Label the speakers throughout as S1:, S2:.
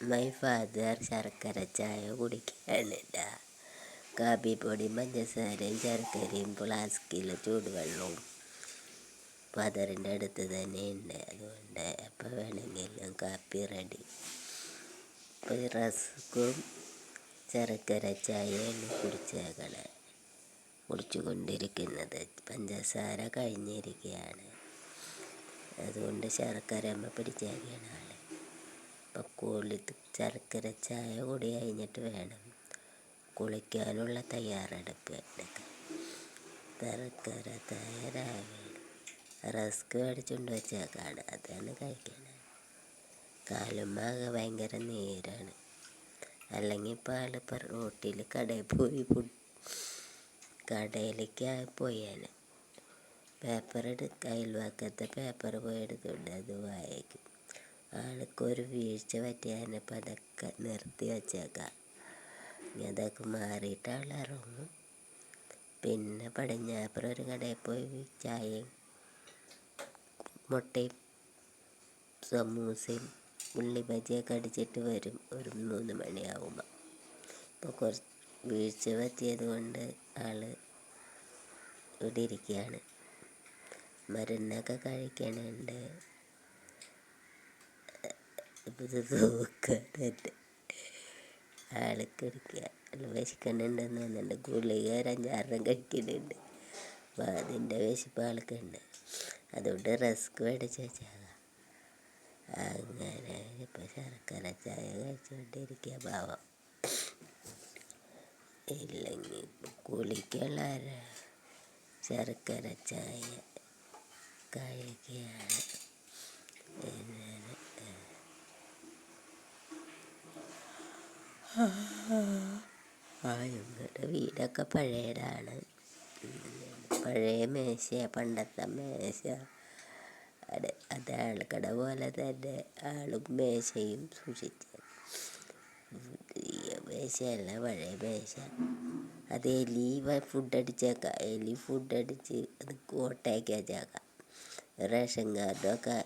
S1: My father ശർക്കര ചായ കുടിക്കാനില്ല. കാപ്പിപ്പൊടിയും പഞ്ചസാരയും ശർക്കരയും ഫ്ലാസ്കിൽ ചൂടുവെള്ളവും ഫാദറിൻ്റെ അടുത്ത് തന്നെ ഉണ്ട്. അതുകൊണ്ട് എപ്പോൾ വേണമെങ്കിലും കാപ്പി റെഡി. ഇപ്പോൾ റസ്ക്കും ശർക്കര ചായയാണ് കുടിച്ചുകൊണ്ടിരിക്കുന്നത്. പഞ്ചസാര കഴിഞ്ഞിരിക്കുകയാണ്. അതുകൊണ്ട് ശർക്കര പിടിച്ചേക്കുകയാണ് ആൾ. അപ്പോൾ ശർക്കര ചായ കൂടി കഴിഞ്ഞിട്ട് വേണം കുളിക്കാനുള്ള തയ്യാറെടുപ്പ് എടുക്കാൻ. ശർക്കര തയ്യാറാവുകയാണ്. റസ്ക് മേടിച്ചുകൊണ്ട് വെച്ചേക്കാണ്, അതാണ് കഴിക്കുന്നത്. കാലുമാകെ ഭയങ്കര നീരാണ്. അല്ലെങ്കിൽ ഇപ്പോൾ ആളിപ്പോൾ റോട്ടിൽ കടയിലേക്ക് പോയാണ്. അയൽവക്കത്തെ പേപ്പർ പോയി എടുത്തുകൊണ്ട് അത് വായിക്കും. ആൾക്കൊരു വീഴ്ച പറ്റിയാനിപ്പോൾ അതൊക്കെ നിർത്തി വച്ചേക്കാം. ഇനി അതൊക്കെ മാറിയിട്ട് ആൾ ഇറങ്ങും. പിന്നെ പടിഞ്ഞാപ്പുറം ഒരു കടയിൽ പോയി ചായയും മുട്ടയും സമൂസയും ഉള്ളി ബജിയൊക്കെ അടിച്ചിട്ട് വരും. ഒരു 3 മണിയാവുമ്പോൾ. ഇപ്പോൾ കുറച്ച് വീഴ്ച പറ്റിയത് കൊണ്ട് ആൾ ഇവിടെ ഇരിക്കുകയാണ്. മരുന്നൊക്കെ കഴിക്കണുണ്ട്. ഇത് നോക്കാനുണ്ട്. ആൾക്ക് ഇരിക്കുക. വിശക്കണുണ്ടെന്ന് തോന്നുന്നുണ്ട്. ഗുളിക 5-6 കഴിക്കുന്നുണ്ട്. അപ്പോൾ അതിൻ്റെ വിശപ്പ് ആൾക്കുണ്ട്. അതുകൊണ്ട് റസ്ക് മേടിച്ച് വെച്ചാൽ അങ്ങനെ ഇപ്പോൾ ശർക്കര ചായ കഴിച്ചുകൊണ്ടിരിക്കുക പാവം. ഇല്ലെങ്കിൽ കുളിക്കുള്ള ശർക്കര ചായ കഴിക്കുകയാണ്. ഞങ്ങളുടെ വീടൊക്കെ പഴയതാണ്. പഴയ മേശയാണ്, പണ്ടത്തെ മേശ. അത് ആൾക്കട പോലെ തന്നെ ആളും മേശയും സൂക്ഷിച്ച മേശയല്ല, പഴയ മേശ. അത് എലി ഫുഡടിച്ചേക്കാം. എലി ഫുഡടിച്ച് അത് കോട്ടയാക്കി വെച്ചേക്കാം. റേഷൻ കാർഡൊക്കെ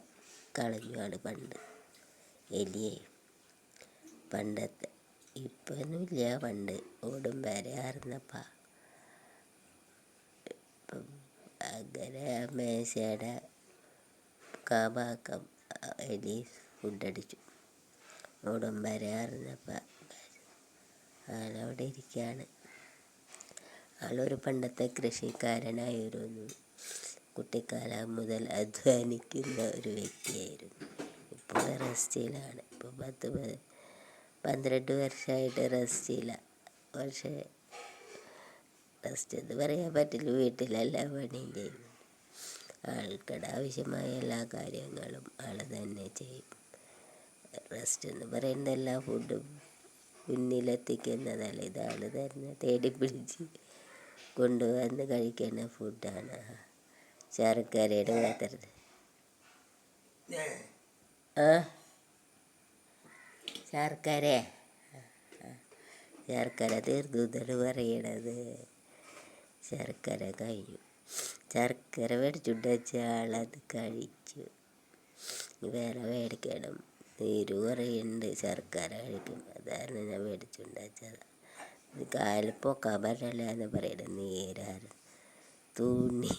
S1: കളഞ്ഞാണ് പണ്ട് എലിയെ. പണ്ടത്തെ ഇപ്പൊന്നുമില്ല. പണ്ട് ഓടും വരെ ആയിരുന്നപ്പം. അങ്ങനെ മേശയുടെ കാഭാക്കം എലി ഫുഡടിച്ചു. ഓടും വരെ ആയിരുന്നപ്പം ആളവിടെ ഇരിക്കുകയാണ്. ആളൊരു പണ്ടത്തെ കൃഷിക്കാരനായിരുന്നു. കുട്ടിക്കാലം മുതൽ അധ്വാനിക്കുന്ന ഒരു വ്യക്തിയായിരുന്നു. ഇപ്പോൾ റെസ്റ്റിലാണ്. ഇപ്പോൾ 12 വർഷമായിട്ട് റെസ്റ്റിലാണ്. പക്ഷേ റെസ്റ്റ് എന്ന് പറയാൻ പറ്റില്ല. വീട്ടിലെല്ലാം പണിയും ചെയ്യും. ആൾക്കടെ ആവശ്യമായ എല്ലാ കാര്യങ്ങളും ആൾ തന്നെ ചെയ്യും. റെസ്റ്റ് എന്ന് പറയുന്നത് എല്ലാ ഫുഡും മുന്നിലെത്തിക്കുന്നതല്ല. ഇതാൾ തന്നെ തേടി പിടിച്ച് കൊണ്ടുവന്ന് കഴിക്കുന്ന ഫുഡാണ്. ശർക്കരയുടെ പാത്രത്തിൽ ശർക്കര തീർന്നു എന്നാണ് പറയണത്. ശർക്കര കഴിഞ്ഞു. ശർക്കര മേടിച്ചുകൊണ്ട് വെച്ച ആളത് കഴിച്ചു. വേറെ മേടിക്കണം. നീര് കുറയുന്നുണ്ട് ശർക്കര കഴിക്കും. അതാണ് ഞാൻ മേടിച്ചുകൊണ്ട് വെച്ചത്. കാലിൽ പൊക്കാൻ പറ്റില്ല എന്ന് പറയണത്. നീരാറ് തുണി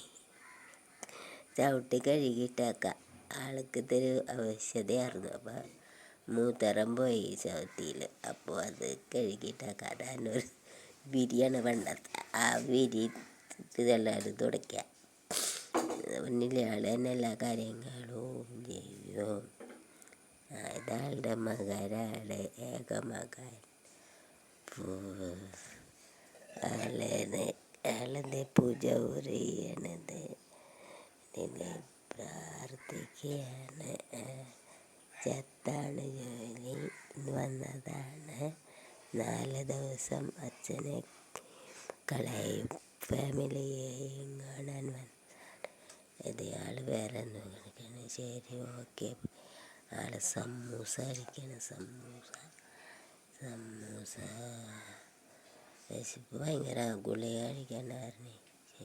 S1: ചവിട്ടി കഴുകിയിട്ടേക്കാം. ആൾക്ക് ഇതൊരു ആവശ്യതയായിരുന്നു. അപ്പം മൂത്തരം പോയി ചവിട്ടിയിൽ. അപ്പോൾ അത് കഴുകിയിട്ടേക്കാം. അതാണൊരു വിരിയാണ് പണ്ടത്തെ. ആ വിരി ഇതെല്ലാവരും തുടയ്ക്കുക. മുന്നിലെ ആൾ തന്നെ എല്ലാ കാര്യങ്ങളും ചെയ്യും. ഇതാളുടെ മകനാണ്, ഏക മകൻ. ആളെന്നെ പൂജ ചെയ്യണത്. ഇതിനെ പ്രാർത്ഥിക്കുകയാണ്. ചത്താണ് ജോലി വന്നതാണ്. 4 ദിവസം അച്ഛനെ കളയും ഫാമിലിയെയും കാണാൻ വന്നതാണ്. ഇത് ആൾ വേറെ എന്തോ കളിക്കണം. ശരി, ഓക്കെ. ആൾ സമൂസ കഴിക്കണം. സമൂസ വിശപ്പ് ഭയങ്കര. ഗുളിക കഴിക്കാനായിരുന്നു.